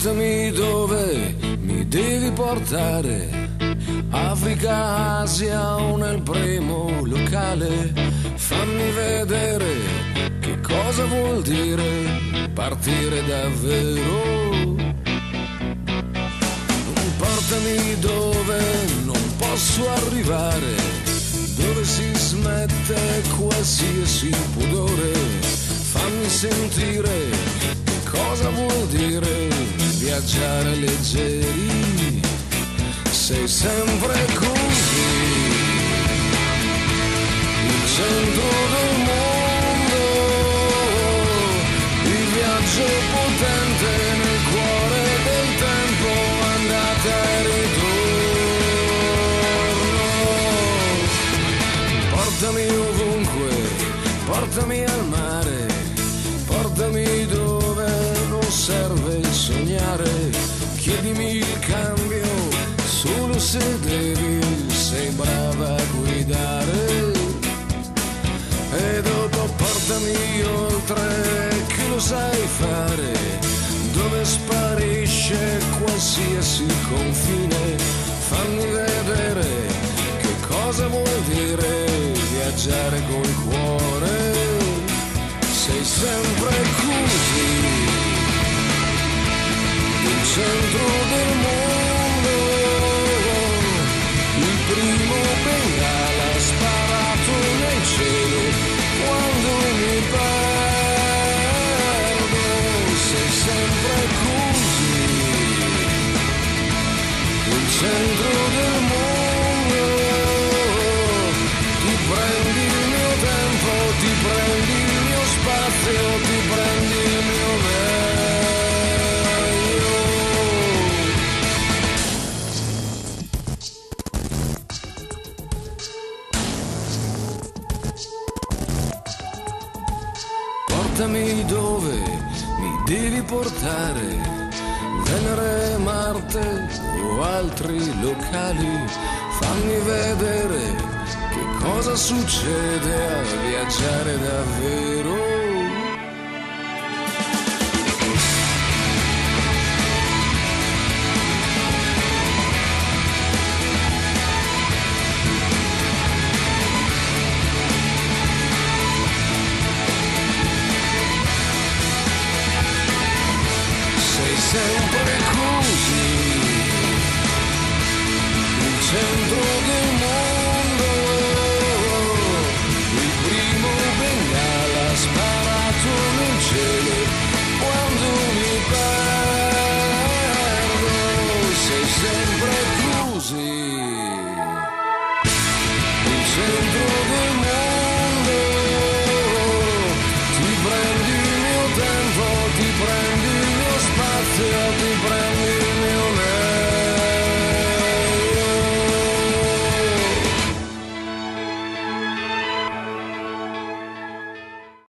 Portami dove mi devi portare, Africa, Asia o nel primo locale. Fammi vedere che cosa vuol dire partire davvero. Portami dove non posso arrivare, dove si smette qualsiasi pudore. Fammi sentire che cosa vuol dire viaggiare leggeri. Sei sempre così, il centro del mondo, il viaggio potente nel cuore del tempo, andata e ritorno. Portami ovunque, portami al mare, portami dove non serve sognare. Chiedimi il cambio solo se devi, sei brava a guidare. E dopo portami oltre, che lo sai fare, dove sparisce qualsiasi confine. Fammi vedere che cosa vuol dire viaggiare col cuore. Sei sempre così, il centro del mondo, il primo bengala sparato nel cielo quando mi perdo. Sei sempre così, il centro del mondo. Ti prendi il mio tempo, ti prendi il mio spazio, ti prendi il mio Portami dove mi devi portare, Venere, Marte o altri locali. Fammi vedere che cosa succede a viaggiare davvero. Sempre così, il centro del mondo, il primo bengala sparato nel cielo quando mi perdo. Sei sempre così, il centro del mondo. Ti prendi il mio tempo, ti prendi il mio spazio, ti prendi